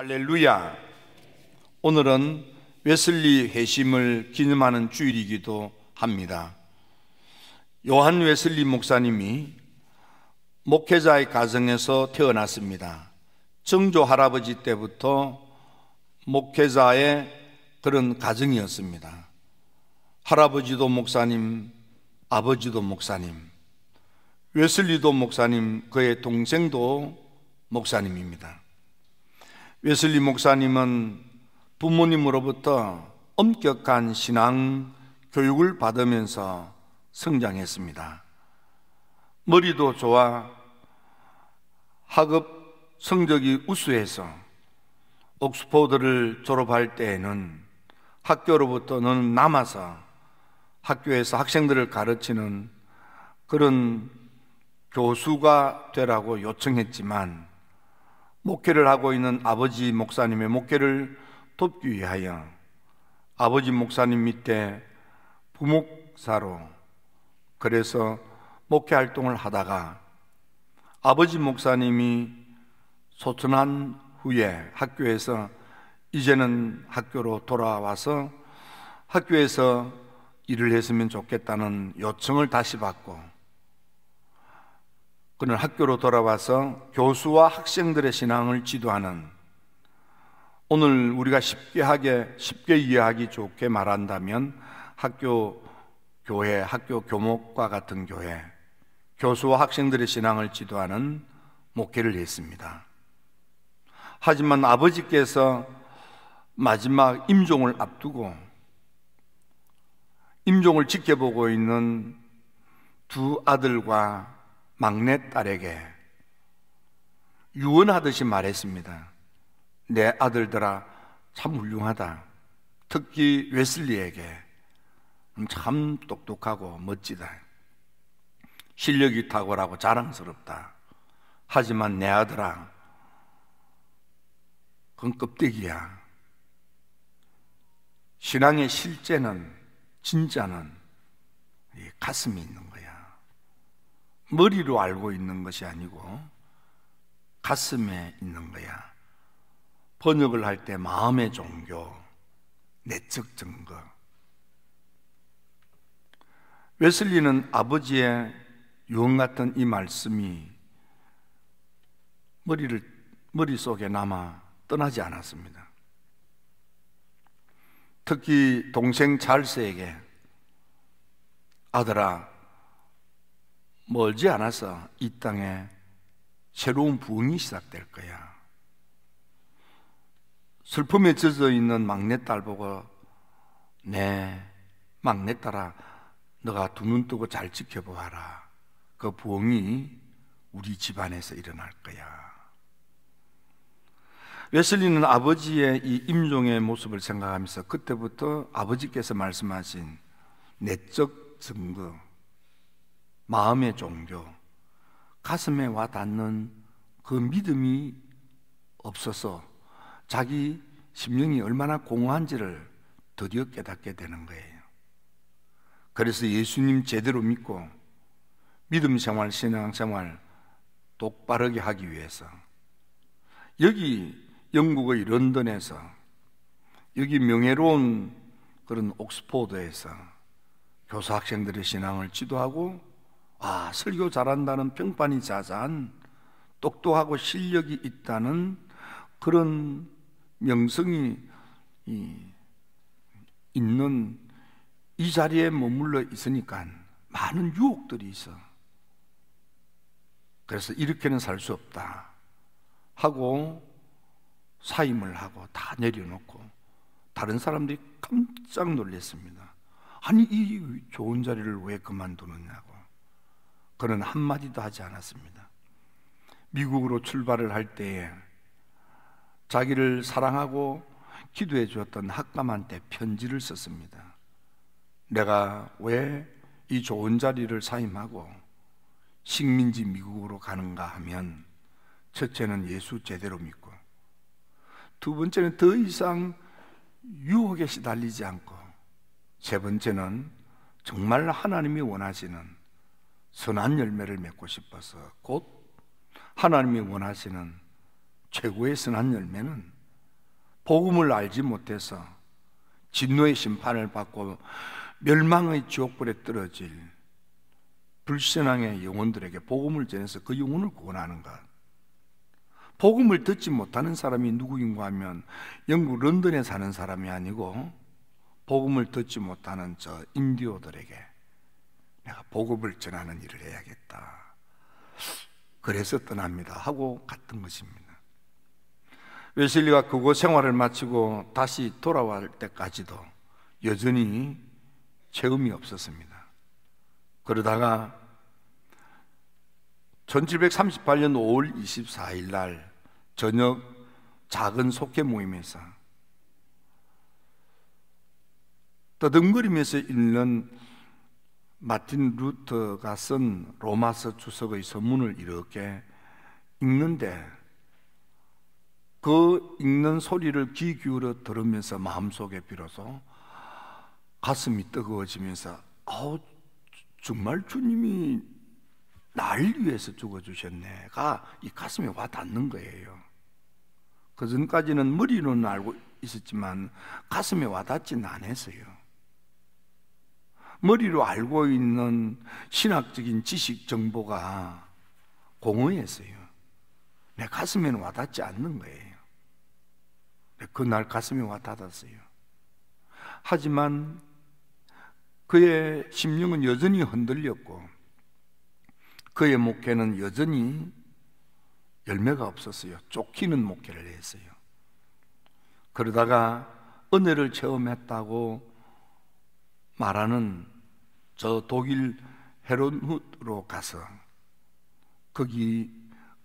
할렐루야. 오늘은 웨슬리 회심을 기념하는 주일이기도 합니다. 요한 웨슬리 목사님이 목회자의 가정에서 태어났습니다. 정조 할아버지 때부터 목회자의 그런 가정이었습니다. 할아버지도 목사님, 아버지도 목사님, 웨슬리도 목사님, 그의 동생도 목사님입니다. 웨슬리 목사님은 부모님으로부터 엄격한 신앙 교육을 받으면서 성장했습니다. 머리도 좋아 학업 성적이 우수해서 옥스포드를 졸업할 때에는 학교로부터는 남아서 학교에서 학생들을 가르치는 그런 교수가 되라고 요청했지만 목회를 하고 있는 아버지 목사님의 목회를 돕기 위하여 아버지 목사님 밑에 부목사로 그래서 목회 활동을 하다가 아버지 목사님이 소천한 후에 학교에서 이제는 학교로 돌아와서 학교에서 일을 했으면 좋겠다는 요청을 다시 받고 그는 학교로 돌아와서 교수와 학생들의 신앙을 지도하는, 오늘 우리가 쉽게 이해하기 좋게 말한다면 학교 교회, 학교 교목과 같은 교회, 교수와 학생들의 신앙을 지도하는 목회를 했습니다. 하지만 아버지께서 마지막 임종을 앞두고 임종을 지켜보고 있는 두 아들과 막내딸에게 유언하듯이 말했습니다. 내 아들들아 참 훌륭하다. 특히 웨슬리에게 참 똑똑하고 멋지다. 실력이 탁월하고 자랑스럽다. 하지만 내 아들아, 그건 껍데기야. 신앙의 실제는, 진짜는 이 가슴에 있는 거야. 머리로 알고 있는 것이 아니고 가슴에 있는 거야. 번역을 할 때 마음의 종교, 내적 증거. 웨슬리는 아버지의 유언 같은 이 말씀이 머릿속에 남아 떠나지 않았습니다. 특히 동생 찰스에게 아들아, 멀지 않아서 이 땅에 새로운 부흥이 시작될 거야. 슬픔에 젖어 있는 막내딸 보고 내 막내딸아, 너가 두 눈 뜨고 잘 지켜보아라. 그 부흥이 우리 집안에서 일어날 거야. 웨슬리는 아버지의 이 임종의 모습을 생각하면서 그때부터 아버지께서 말씀하신 내적 증거, 마음의 종교, 가슴에 와 닿는 그 믿음이 없어서 자기 심령이 얼마나 공허한지를 드디어 깨닫게 되는 거예요. 그래서 예수님 제대로 믿고 믿음 생활, 신앙 생활 똑바르게 하기 위해서 여기 영국의 런던에서, 여기 명예로운 그런 옥스포드에서 교사 학생들의 신앙을 지도하고 설교 잘한다는 평판이 자자한, 똑똑하고 실력이 있다는 그런 명성이 있는 이 자리에 머물러 있으니까 많은 유혹들이 있어. 그래서 이렇게는 살 수 없다 하고 사임을 하고 다 내려놓고 다른 사람들이 깜짝 놀랐습니다. 아니, 이 좋은 자리를 왜 그만두느냐고. 그는 한마디도 하지 않았습니다. 미국으로 출발을 할 때에 자기를 사랑하고 기도해 주었던 학감한테 편지를 썼습니다. 내가 왜 이 좋은 자리를 사임하고 식민지 미국으로 가는가 하면, 첫째는 예수 제대로 믿고, 두 번째는 더 이상 유혹에 시달리지 않고, 세 번째는 정말 하나님이 원하시는 선한 열매를 맺고 싶어서, 곧 하나님이 원하시는 최고의 선한 열매는 복음을 알지 못해서 진노의 심판을 받고 멸망의 지옥불에 떨어질 불신앙의 영혼들에게 복음을 전해서 그 영혼을 구원하는 것. 복음을 듣지 못하는 사람이 누구인가 하면 영국 런던에 사는 사람이 아니고 복음을 듣지 못하는 저 인디오들에게 내가 복음을 전하는 일을 해야겠다. 그래서 떠납니다 하고 갔던 것입니다. 웨슬리가 그곳 생활을 마치고 다시 돌아올 때까지도 여전히 체험이 없었습니다. 그러다가 1738년 5월 24일 날 저녁 작은 속회 모임에서 떠듬거리면서 읽는 마틴 루터가 쓴 로마서 주석의 서문을 이렇게 읽는데 그 읽는 소리를 귀 기울여 들으면서 마음속에 비로소 가슴이 뜨거워지면서 정말 주님이 날 위해서 죽어주셨네가 이 가슴에 와 닿는 거예요. 그 전까지는 머리로는 알고 있었지만 가슴에 와 닿지는 않았어요. 머리로 알고 있는 신학적인 지식 정보가 공허했어요. 내 가슴에는 와 닿지 않는 거예요. 그날 가슴에 와 닿았어요. 하지만 그의 심령은 여전히 흔들렸고 그의 목회는 여전히 열매가 없었어요. 쫓기는 목회를 했어요. 그러다가 은혜를 체험했다고 말하는 저 독일 헤론훗으로 가서 거기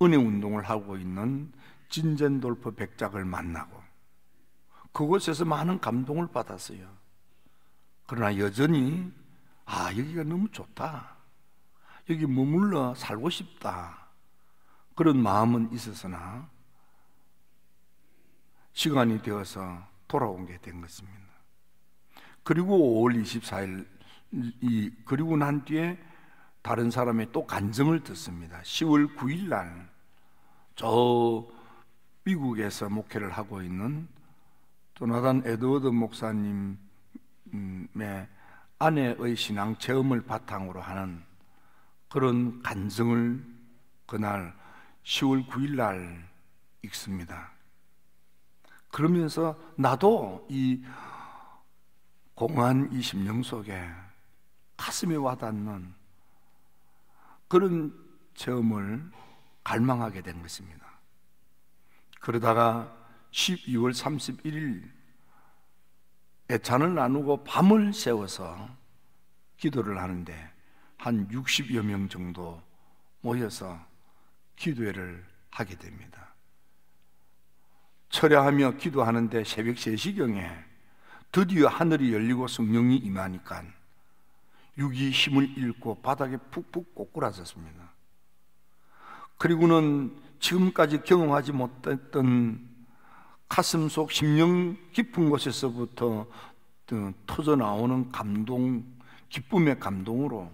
은혜 운동을 하고 있는 진젠돌프 백작을 만나고 그곳에서 많은 감동을 받았어요. 그러나 여전히 여기가 너무 좋다, 여기 머물러 살고 싶다, 그런 마음은 있었으나 시간이 되어서 돌아온 게 된 것입니다. 그리고 5월 24일 그리고 난 뒤에 다른 사람의 또 간증을 듣습니다. 10월 9일 날 저 미국에서 목회를 하고 있는 조나단 에드워드 목사님의 아내의 신앙 체험을 바탕으로 하는 그런 간증을 그날 10월 9일 날 읽습니다. 그러면서 나도 이 공허한 이 심령 속에 가슴에 와닿는 그런 체험을 갈망하게 된 것입니다. 그러다가 12월 31일 애찬을 나누고 밤을 새워서 기도를 하는데 한 60여 명 정도 모여서 기도회를 하게 됩니다. 철야하며 기도하는데 새벽 3시경에 드디어 하늘이 열리고 성령이 임하니까 육이 힘을 잃고 바닥에 푹푹 꼬꾸라졌습니다. 그리고는 지금까지 경험하지 못했던 가슴 속 심령 깊은 곳에서부터 터져 나오는 감동, 기쁨의 감동으로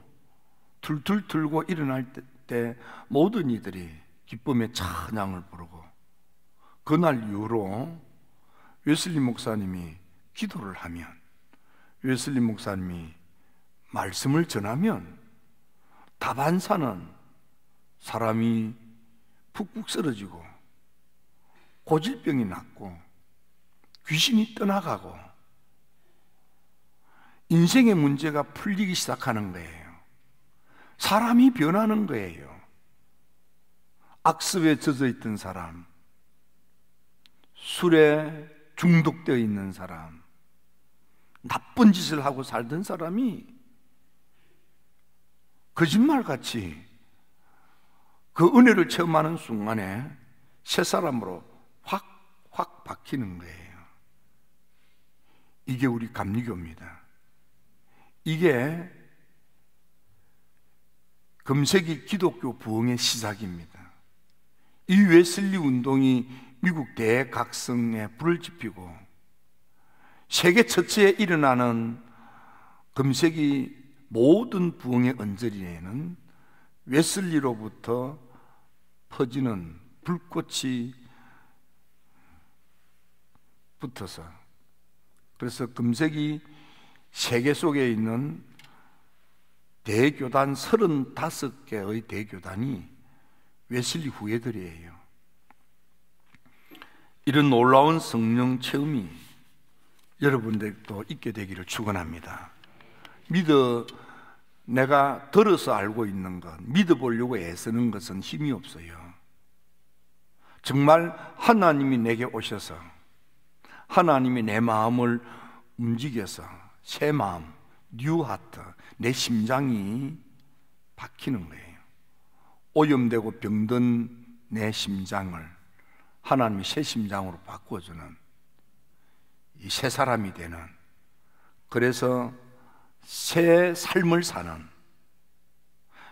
툴툴 들고 일어날 때 모든 이들이 기쁨의 찬양을 부르고 그날 이후로 웨슬리 목사님이 기도를 하면, 웨슬리 목사님이 말씀을 전하면 다반사는 사람이 푹푹 쓰러지고 고질병이 낫고 귀신이 떠나가고 인생의 문제가 풀리기 시작하는 거예요. 사람이 변하는 거예요. 악습에 젖어 있던 사람, 술에 중독되어 있는 사람, 나쁜 짓을 하고 살던 사람이 거짓말같이 그 은혜를 체험하는 순간에 새 사람으로 확 바뀌는 거예요. 이게 우리 감리교입니다. 이게 금세기 기독교 부흥의 시작입니다. 이 웨슬리 운동이 미국 대각성에 불을 지피고 세계 전체에 일어나는 금세기 모든 부흥의 언저리에는 웨슬리로부터 퍼지는 불꽃이 붙어서, 그래서 금세기 세계 속에 있는 대교단 35개의 대교단이 웨슬리 후예들이에요. 이런 놀라운 성령 체험이 여러분들도 있게 되기를 축원합니다. 내가 들어서 알고 있는 것, 믿어보려고 애쓰는 것은 힘이 없어요. 정말 하나님이 내게 오셔서 하나님이 내 마음을 움직여서 새 마음, 뉴 하트, 내 심장이 박히는 거예요. 오염되고 병든 내 심장을 하나님이 새 심장으로 바꾸어주는 이 새 사람이 되는, 그래서 새 삶을 사는,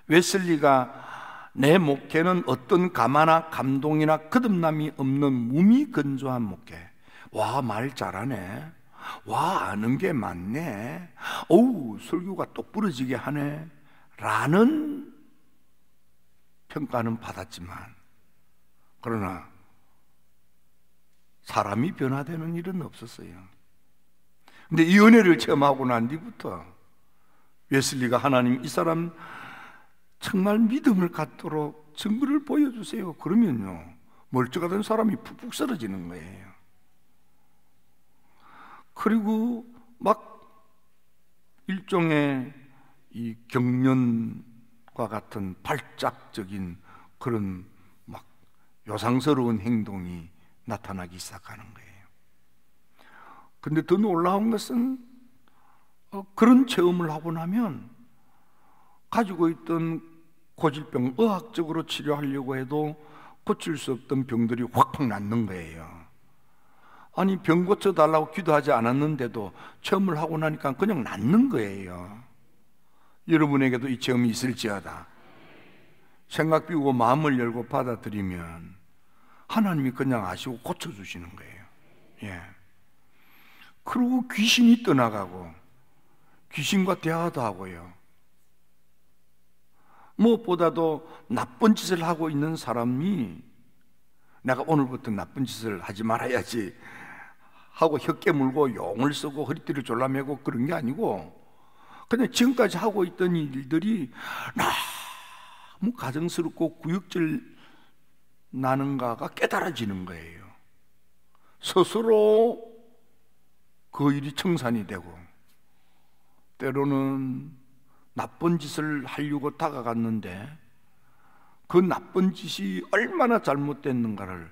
웨슬리가 내 목회는 어떤 가마나 감동이나 거듭남이 없는 무미건조한 목회. 와, 말 잘하네. 와, 아는 게 많네. 어우, 설교가 똑부러지게 하네. 라는 평가는 받았지만, 그러나 사람이 변화되는 일은 없었어요. 근데 이 은혜를 체험하고 난 뒤부터 웨슬리가 하나님, 이 사람 정말 믿음을 갖도록 증거를 보여주세요. 그러면요, 멀쩡하던 사람이 푹푹 쓰러지는 거예요. 그리고 막 일종의 이 경련과 같은 발작적인 그런 막 요상스러운 행동이 나타나기 시작하는 거예요. 근데 더 놀라운 것은 그런 체험을 하고 나면 가지고 있던 고질병, 의학적으로 치료하려고 해도 고칠 수 없던 병들이 확확 낫는 거예요. 아니, 병 고쳐달라고 기도하지 않았는데도 체험을 하고 나니까 그냥 낫는 거예요. 여러분에게도 이 체험이 있을지어다. 생각 비우고 마음을 열고 받아들이면 하나님이 그냥 아시고 고쳐주시는 거예요. 예. 그리고 귀신이 떠나가고 귀신과 대화도 하고요. 무엇보다도 나쁜 짓을 하고 있는 사람이 내가 오늘부터 나쁜 짓을 하지 말아야지 하고 혀 깨물고 용을 쓰고 허리띠를 졸라매고 그런 게 아니고, 그냥 지금까지 하고 있던 일들이 너무 가정스럽고 구역질 나는가가 깨달아지는 거예요. 스스로 그 일이 청산이 되고, 때로는 나쁜 짓을 하려고 다가갔는데 그 나쁜 짓이 얼마나 잘못됐는가를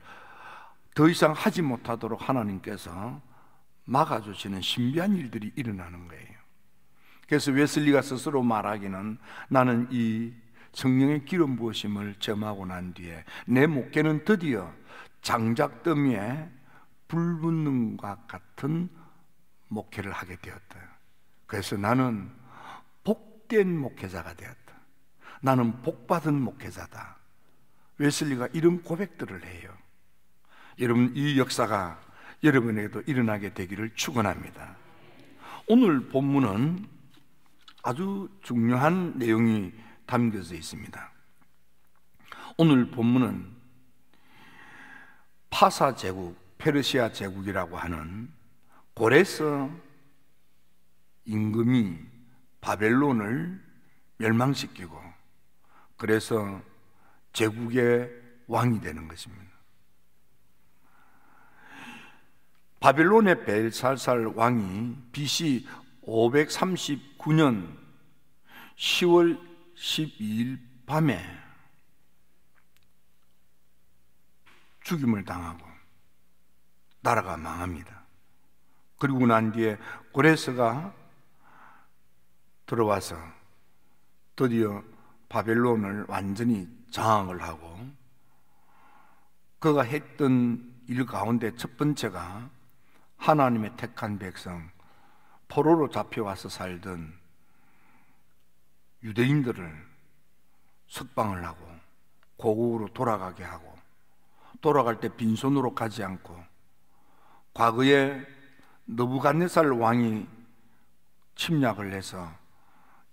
더 이상 하지 못하도록 하나님께서 막아주시는 신비한 일들이 일어나는 거예요. 그래서 웨슬리가 스스로 말하기는, 나는 이 성령의 기름 부으심을 체험하고 난 뒤에 내 목회는 드디어 장작더미에 불 붙는 것 같은 목회를 하게 되었다. 그래서 나는 복된 목회자가 되었다. 나는 복받은 목회자다. 웨슬리가 이런 고백들을 해요. 여러분, 이 역사가 여러분에게도 일어나게 되기를 축원합니다. 오늘 본문은 아주 중요한 내용이 담겨져 있습니다. 오늘 본문은 파사 제국, 페르시아 제국이라고 하는 고레스 임금이 바벨론을 멸망시키고, 그래서 제국의 왕이 되는 것입니다. 바벨론의 벨사살 왕이 BC 539년 10월 12일 밤에 죽임을 당하고 나라가 망합니다. 그리고 난 뒤에 고레스가 들어와서 드디어 바벨론을 완전히 장악을 하고, 그가 했던 일 가운데 첫 번째가 하나님의 택한 백성, 포로로 잡혀와서 살던 유대인들을 석방을 하고 고국으로 돌아가게 하고, 돌아갈 때 빈손으로 가지 않고, 과거에 느부갓네살 왕이 침략을 해서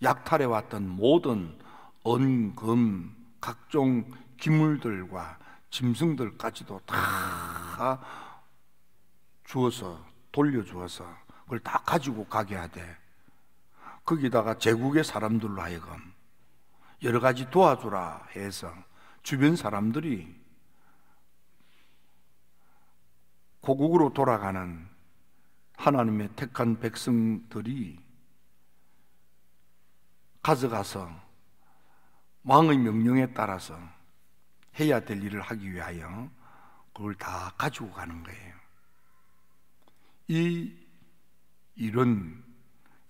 약탈해왔던 모든 은, 금, 각종 기물들과 짐승들까지도 다 주어서 돌려주어서 그걸 다 가지고 가게 하되, 거기다가 제국의 사람들로 하여금 여러 가지 도와주라 해서 주변 사람들이 고국으로 돌아가는 하나님의 택한 백성들이 가져가서 왕의 명령에 따라서 해야 될 일을 하기 위하여 그걸 다 가지고 가는 거예요. 이 일은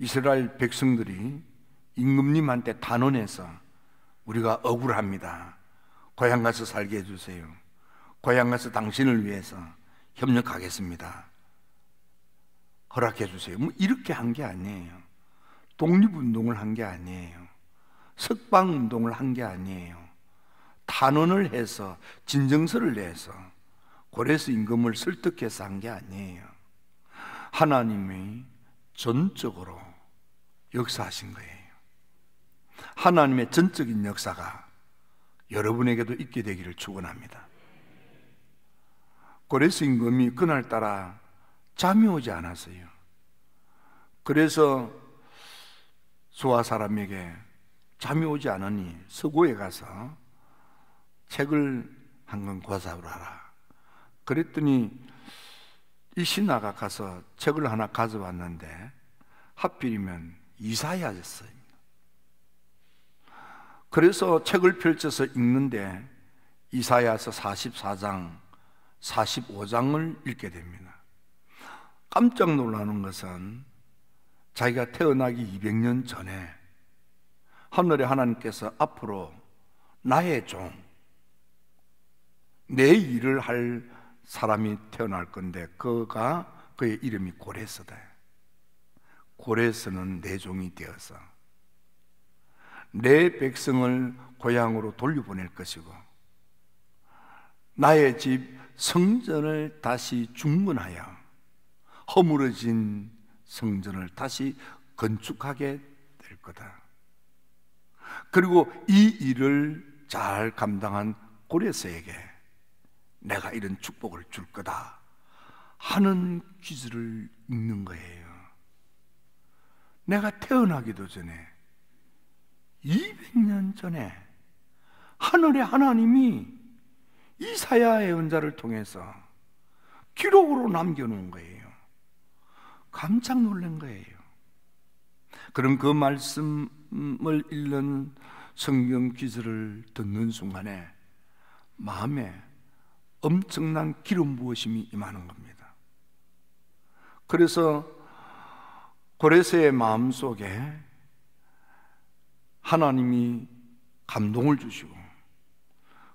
이스라엘 백성들이 임금님한테 단언해서 우리가 억울합니다, 고향 가서 살게 해주세요, 고향 가서 당신을 위해서 협력하겠습니다, 허락해 주세요, 뭐 이렇게 한 게 아니에요. 독립운동을 한 게 아니에요. 석방운동을 한 게 아니에요. 단언을 해서 진정서를 내서 고레스 임금을 설득해서 한 게 아니에요. 하나님이 전적으로 역사하신 거예요. 하나님의 전적인 역사가 여러분에게도 있게 되기를 축원합니다. 고레스 임금이 그날따라 잠이 오지 않았어요. 그래서 소아 사람에게 잠이 오지 않으니 서고에 가서 책을 한 권 구하라. 그랬더니 이 신하가 가서 책을 하나 가져왔는데 하필이면 이사야였어요. 그래서 책을 펼쳐서 읽는데 이사야서 44장, 45장을 읽게 됩니다. 깜짝 놀라는 것은 자기가 태어나기 200년 전에 하늘의 하나님께서 앞으로 나의 종, 내 일을 할 사람이 태어날 건데 그의 이름이 고레스다. 고레스는 내 종이 되어서 내 백성을 고향으로 돌려보낼 것이고 나의 집 성전을 다시 중건하여 허물어진 성전을 다시 건축하게 될 거다. 그리고 이 일을 잘 감당한 고레스에게 내가 이런 축복을 줄 거다 하는 기술을 읽는 거예요. 내가 태어나기도 전에 200년 전에 하늘의 하나님이 이사야 예언자를 통해서 기록으로 남겨놓은 거예요. 깜짝 놀란 거예요. 그럼 그 말씀을 읽는 성경 기술을 듣는 순간에 마음에 엄청난 기름 부으심이 임하는 겁니다. 그래서 고레스의 마음속에 하나님이 감동을 주시고,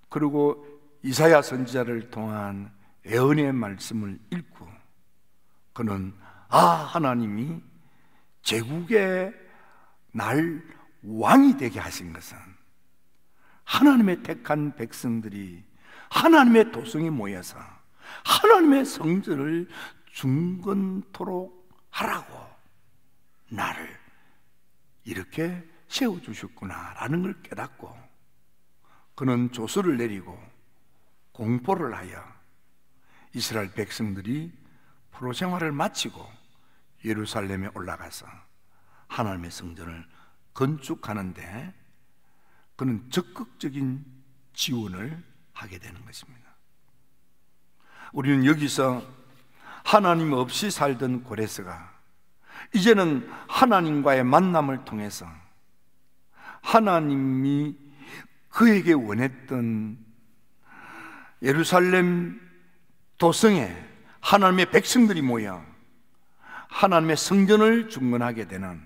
그리고 이사야 선지자를 통한 예언의 말씀을 읽고 그는 하나님이 제국의 날 왕이 되게 하신 것은 하나님의 택한 백성들이 하나님의 도성에 모여서 하나님의 성전을 중건토록 하라고 나를 이렇게 세워주셨구나라는 걸 깨닫고 그는 조서를 내리고 공포를 하여 이스라엘 백성들이 포로 생활을 마치고 예루살렘에 올라가서 하나님의 성전을 건축하는데 그는 적극적인 지원을 하게 되는 것입니다. 우리는 여기서 하나님 없이 살던 고레스가 이제는 하나님과의 만남을 통해서 하나님이 그에게 원했던 예루살렘 도성에 하나님의 백성들이 모여 하나님의 성전을 중건하게 되는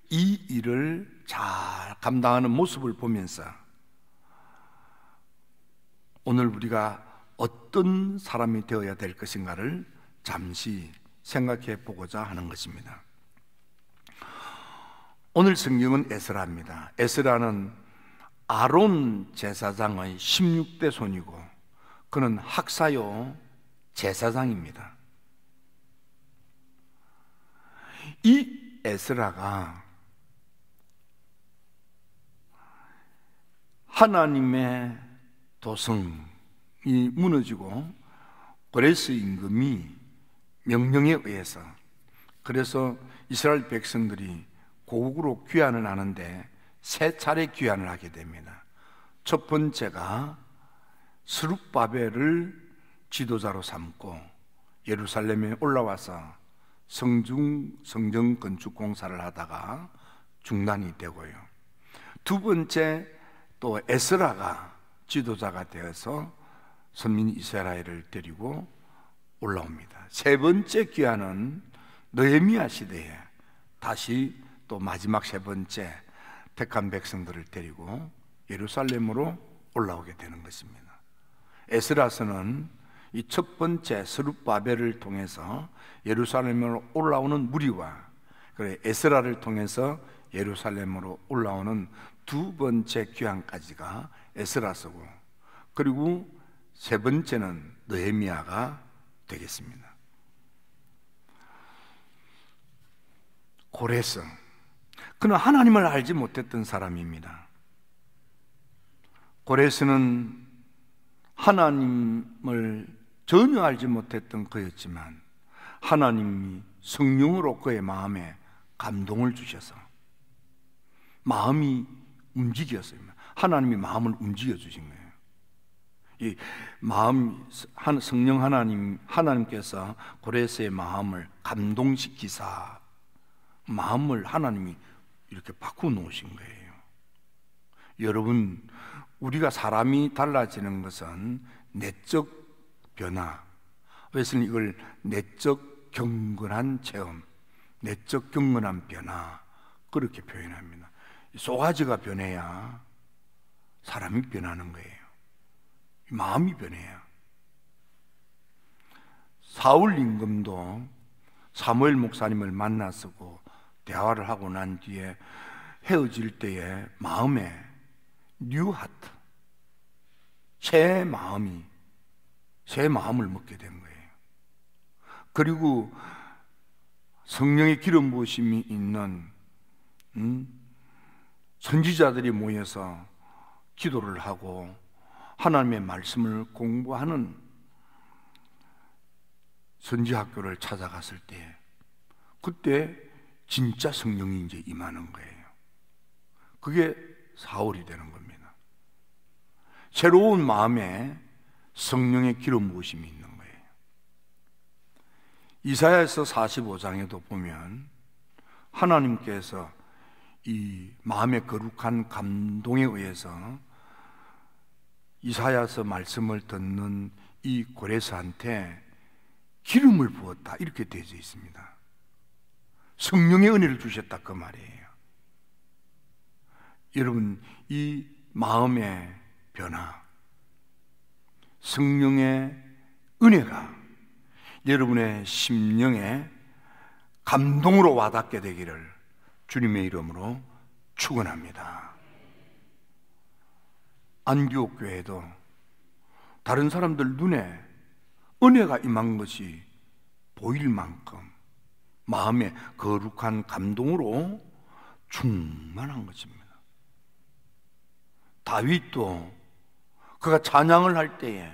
이 일을 잘 감당하는 모습을 보면서 오늘 우리가 어떤 사람이 되어야 될 것인가를 잠시 생각해 보고자 하는 것입니다. 오늘 성경은 에스라입니다. 에스라는 아론 제사장의 16대 손이고 그는 학사요 제사장입니다. 이 에스라가 하나님의 도성이 무너지고 고레스 임금이 명령에 의해서, 그래서 이스라엘 백성들이 고국으로 귀환을 하는데 세 차례 귀환을 하게 됩니다. 첫 번째가 스룹바벨을 지도자로 삼고 예루살렘에 올라와서 성전 건축 공사를 하다가 중단이 되고요. 두 번째, 또 에스라가 지도자가 되어서 선민 이스라엘을 데리고 올라옵니다. 세 번째 귀환은 느헤미야 시대에 다시 또 마지막 세 번째 택한 백성들을 데리고 예루살렘으로 올라오게 되는 것입니다. 에스라서는 이 첫 번째 스룹바벨을 통해서 예루살렘으로 올라오는 무리와 에스라를 통해서 예루살렘으로 올라오는 두 번째 귀환까지가 에스라서고, 그리고 세 번째는 느헤미야가 되겠습니다. 고레스, 그는 하나님을 알지 못했던 사람입니다. 고레스는 하나님을 전혀 알지 못했던 그였지만 하나님이 성령으로 그의 마음에 감동을 주셔서 마음이 움직였어요. 하나님이 마음을 움직여 주신 거예요. 이 마음, 성령 하나님께서 고레스의 마음을 감동시키사 마음을 하나님이 이렇게 바꾸어 놓으신 거예요. 여러분, 우리가 사람이 달라지는 것은 내적 변화, 그래서 이걸 내적 경건한 체험, 내적 경건한 변화, 그렇게 표현합니다. 쏘가지가 변해야 사람이 변하는 거예요. 마음이 변해야. 사울 임금도 사무엘 목사님을 만났고 대화를 하고 난 뒤에 헤어질 때에 마음에 뉴 하트, 새 마음을 먹게 된 거예요. 그리고 성령의 기름 부으심이 있는 선지자들이 모여서 기도를 하고 하나님의 말씀을 공부하는 선지학교를 찾아갔을 때, 그때 진짜 성령이 이제 임하는 거예요. 그게 사울이 되는 겁니다. 새로운 마음에 성령의 기름 부으심이 있는 거예요. 이사야서 45장에도 보면 하나님께서 이 마음의 거룩한 감동에 의해서 이사야서 말씀을 듣는 이 고레스한테 기름을 부었다, 이렇게 되어져 있습니다. 성령의 은혜를 주셨다, 그 말이에요. 여러분, 이 마음의 변화, 성령의 은혜가 여러분의 심령에 감동으로 와닿게 되기를 주님의 이름으로 축원합니다. 안디옥 교회도 다른 사람들 눈에 은혜가 임한 것이 보일 만큼 마음의 거룩한 감동으로 충만한 것입니다. 다윗도 그가 찬양을 할 때에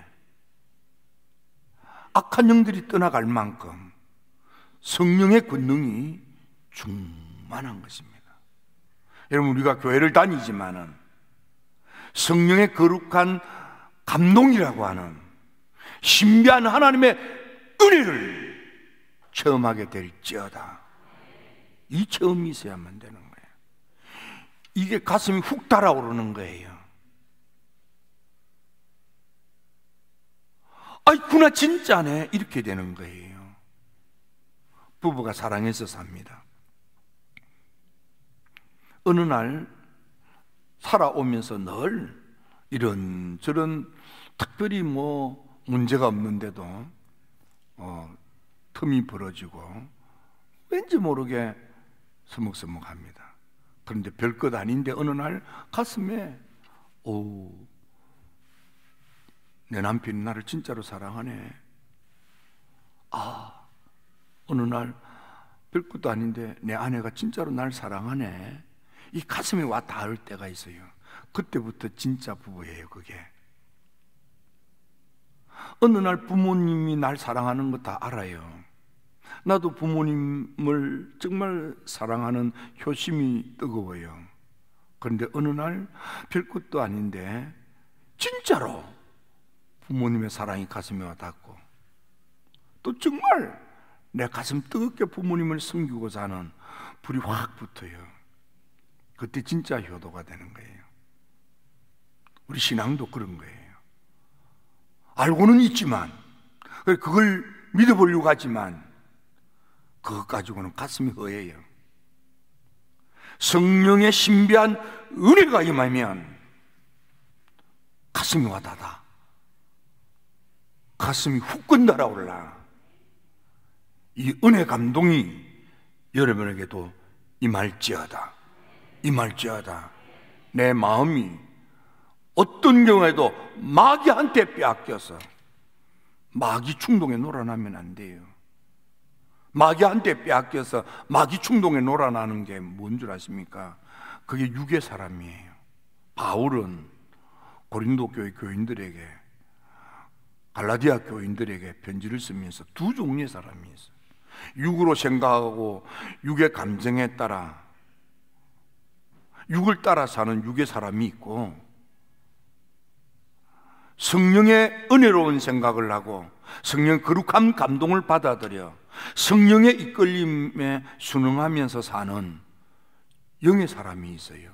악한 영들이 떠나갈 만큼 성령의 권능이 충만한 것입니다. 여러분, 우리가 교회를 다니지만은 성령의 거룩한 감동이라고 하는 신비한 하나님의 은혜를 체험하게 될지어다. 이 체험이 있어야만 되는 거예요. 이게 가슴이 훅 달아오르는 거예요. 아이쿠나 진짜네, 이렇게 되는 거예요. 부부가 사랑해서 삽니다. 어느 날 살아오면서 늘 이런저런 특별히 문제가 없는데도 틈이 벌어지고 왠지 모르게 서먹서먹합니다. 그런데 별것 아닌데 어느 날 가슴에 내 남편이 나를 진짜로 사랑하네. 어느 날 별것도 아닌데 내 아내가 진짜로 날 사랑하네. 이 가슴에 와 닿을 때가 있어요. 그때부터 진짜 부부예요, 그게. 어느 날 부모님이 날 사랑하는 거 다 알아요. 나도 부모님을 정말 사랑하는 효심이 뜨거워요. 그런데 어느 날 별것도 아닌데 진짜로 부모님의 사랑이 가슴에 와닿고, 또 정말 내 가슴 뜨겁게 부모님을 섬기고자 하는 불이 확 붙어요. 그때 진짜 효도가 되는 거예요. 우리 신앙도 그런 거예요. 알고는 있지만, 그걸 믿어보려고 하지만 그것 가지고는 가슴이 허해요. 성령의 신비한 은혜가 임하면 가슴이 와닿아. 가슴이 후끈 달아올라. 이 은혜 감동이 여러분에게도 임할지어다. 임할지어다. 내 마음이 어떤 경우에도 마귀한테 빼앗겨서 마귀 충동에 놀아나면 안 돼요. 마귀한테 빼앗겨서 마귀 충동에 놀아나는 게 뭔 줄 아십니까? 그게 육의 사람이에요. 바울은 고린도 교회 교인들에게, 갈라디아 교인들에게 편지를 쓰면서 두 종류의 사람이 있어요. 육으로 생각하고 육의 감정에 따라, 육을 따라 사는 육의 사람이 있고, 성령의 은혜로운 생각을 하고 성령 거룩한 감동을 받아들여 성령의 이끌림에 순응하면서 사는 영의 사람이 있어요.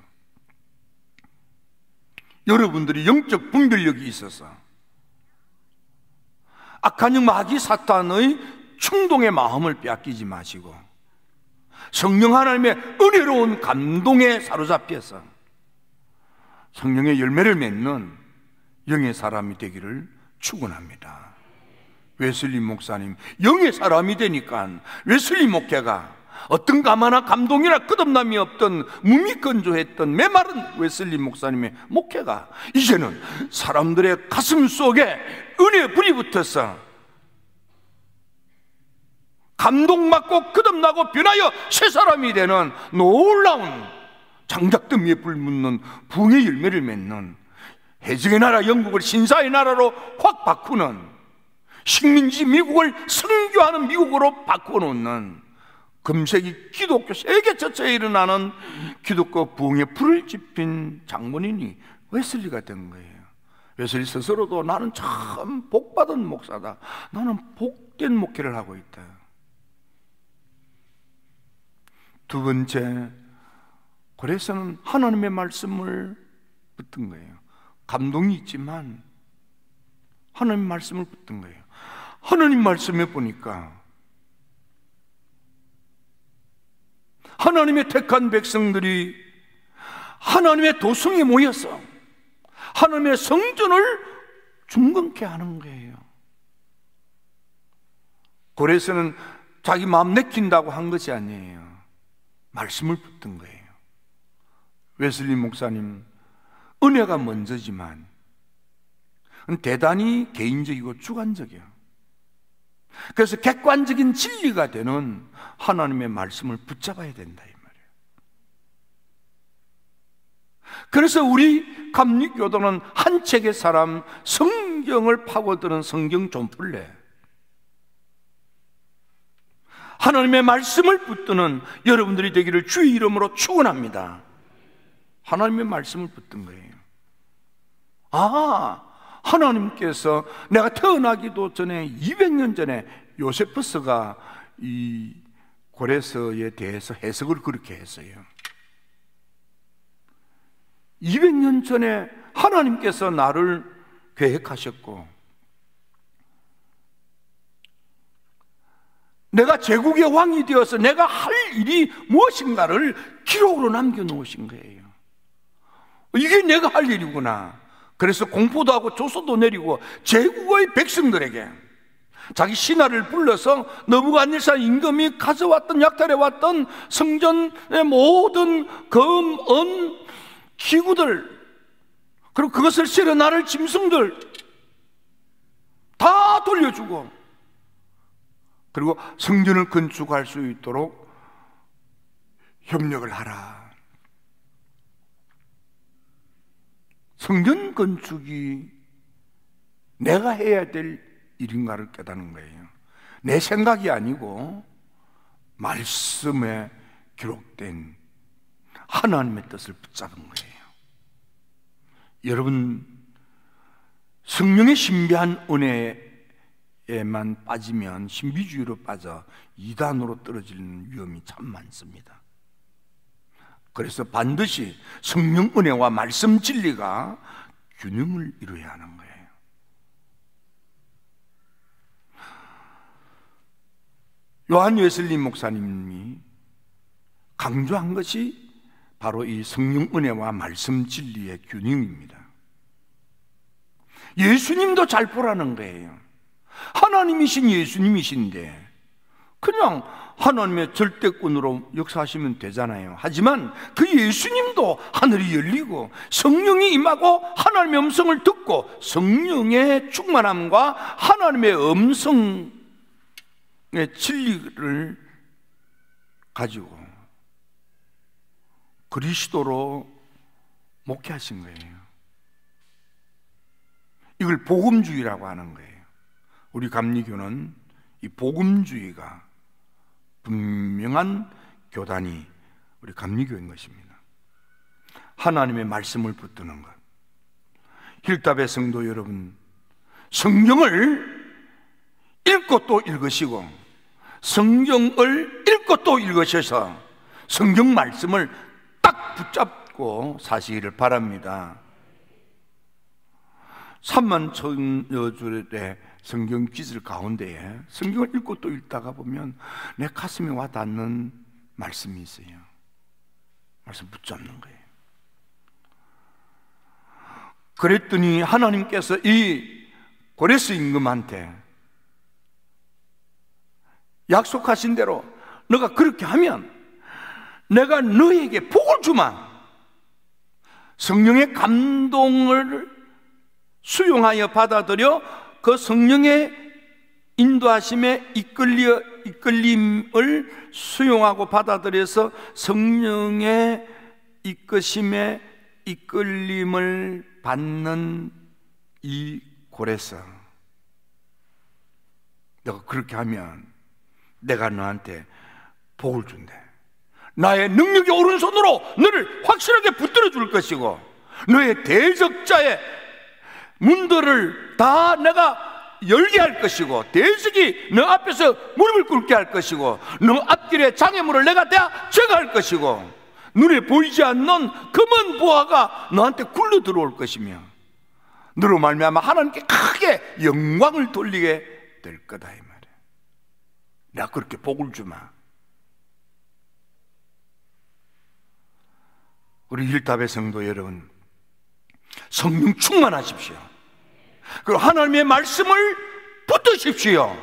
여러분들이 영적 분별력이 있어서 악한 영 마귀 사탄의 충동의 마음을 빼앗기지 마시고 성령 하나님의 은혜로운 감동에 사로잡혀서 성령의 열매를 맺는 영의 사람이 되기를 축원합니다. 웨슬리 목사님, 영의 사람이 되니까 웨슬리 목회가 어떤 가마나 감동이나 끝없남이 없던 무미건조했던 메마른 웨슬리 목사님의 목회가 이제는 사람들의 가슴 속에 은혜의 불이 붙어서 감동받고 끝없나고 변하여 새 사람이 되는 놀라운 장작더미에 불 묻는 부흥의 열매를 맺는, 해적의 나라 영국을 신사의 나라로 확 바꾸는, 식민지 미국을 선교하는 미국으로 바꿔놓는 금세기 기독교 세계 전체에 일어나는 기독교 부흥의 불을 지핀 장본인이 웨슬리가 된 거예요. 웨슬리 스스로도 나는 참 복받은 목사다, 나는 복된 목회를 하고 있다. 두 번째, 그래서는 하나님의 말씀을 붙든 거예요. 감동이 있지만 하나님 말씀을 붙든 거예요. 하나님 말씀에 보니까 하나님의 택한 백성들이 하나님의 도성에 모여서 하나님의 성전을 중건케 하는 거예요. 고레스는 자기 마음 내킨다고 한 것이 아니에요. 말씀을 붙든 거예요. 웨슬리 목사님, 은혜가 먼저지만 대단히 개인적이고 주관적이에요. 그래서 객관적인 진리가 되는 하나님의 말씀을 붙잡아야 된다 이 말이에요. 그래서 우리 감리교도는 한 책의 사람, 성경을 파고드는 성경 존플레, 하나님의 말씀을 붙드는 여러분들이 되기를 주의 이름으로 축원합니다. 하나님의 말씀을 붙든 거예요. 하나님께서 내가 태어나기도 전에 200년 전에 요세푸스가 이 고레서에 대해서 해석을 그렇게 했어요. 200년 전에 하나님께서 나를 계획하셨고 내가 제국의 왕이 되어서 내가 할 일이 무엇인가를 기록으로 남겨놓으신 거예요. 이게 내가 할 일이구나. 그래서 공포도 하고 조소도 내리고 제국의 백성들에게 자기 신하를 불러서 느부갓네살 임금이 가져왔던, 약탈해왔던 성전의 모든 검, 은, 기구들, 그리고 그것을 실어 나를 짐승들 다 돌려주고, 그리고 성전을 건축할 수 있도록 협력을 하라. 성전 건축이 내가 해야 될 일인가를 깨닫는 거예요. 내 생각이 아니고 말씀에 기록된 하나님의 뜻을 붙잡은 거예요. 여러분, 성령의 신비한 은혜에만 빠지면 신비주의로 빠져 이단으로 떨어지는 위험이 참 많습니다. 그래서 반드시 성령 은혜와 말씀 진리가 균형을 이루어야 하는 거예요. 요한 웨슬리 목사님이 강조한 것이 바로 이 성령 은혜와 말씀 진리의 균형입니다. 예수님도 잘 보라는 거예요. 하나님이신 예수님이신데 그냥 하나님의 절대권으로 역사하시면 되잖아요. 하지만 그 예수님도 하늘이 열리고 성령이 임하고 하나님의 음성을 듣고 성령의 충만함과 하나님의 음성의 진리를 가지고 그리스도로 목회하신 거예요. 이걸 복음주의라고 하는 거예요. 우리 감리교는 이 복음주의가 분명한 교단이 우리 감리교인 것입니다. 하나님의 말씀을 붙드는 것. 힐답의 성도 여러분, 성경을 읽고 또 읽으시고 성경을 읽고 또 읽으셔서 성경 말씀을 딱 붙잡고 사시기를 바랍니다. 3만 천여 줄의 성경 기술 가운데에 성경을 읽고 또 읽다가 보면 내 가슴에 와 닿는 말씀이 있어요. 말씀 붙잡는 거예요. 그랬더니 하나님께서 이 고레스 임금한테 약속하신 대로 너가 그렇게 하면 내가 너에게 복을 주마. 성령의 감동을 수용하여 받아들여 그 성령의 인도하심에 이끌림을 수용하고 받아들여서 성령의 이끄심에 이끌림을 받는 이 고레스, 너가 그렇게 하면 내가 너한테 복을 준대. 나의 능력의 오른손으로 너를 확실하게 붙들어 줄 것이고 너의 대적자의 문들을 다 내가 열게 할 것이고 대적이 너 앞에서 무릎을 꿇게 할 것이고 너 앞길에 장애물을 내가 다 제거할 것이고 눈에 보이지 않는 검은 보화가 너한테 굴러 들어올 것이며 너로 말미암아 하나님께 크게 영광을 돌리게 될 거다 이 말이야. 내가 그렇게 복을 주마. 우리 힐답의 성도 여러분, 성령 충만하십시오. 그리고 하나님의 말씀을 붙드십시오.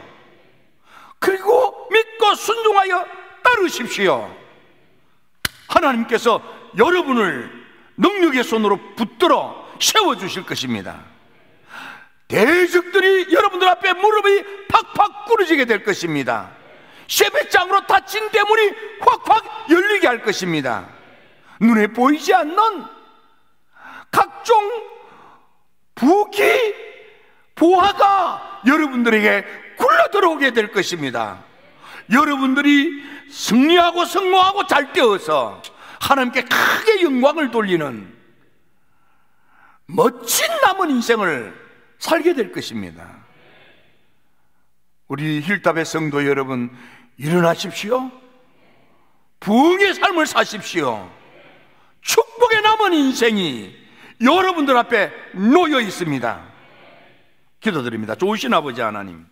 그리고 믿고 순종하여 따르십시오. 하나님께서 여러분을 능력의 손으로 붙들어 세워주실 것입니다. 대적들이 여러분들 앞에 무릎이 팍팍 꿇어지게 될 것입니다. 쇠배짱으로 닫힌 대문이 확확 열리게 할 것입니다. 눈에 보이지 않는 각종 부귀, 보화가 여러분들에게 굴러 들어오게 될 것입니다. 여러분들이 승리하고 성공하고 잘 되어서 하나님께 크게 영광을 돌리는 멋진 남은 인생을 살게 될 것입니다. 우리 힐답의 성도 여러분, 일어나십시오. 부흥의 삶을 사십시오. 축복의 남은 인생이 여러분들 앞에 놓여 있습니다. 기도드립니다. 좋으신 아버지 하나님,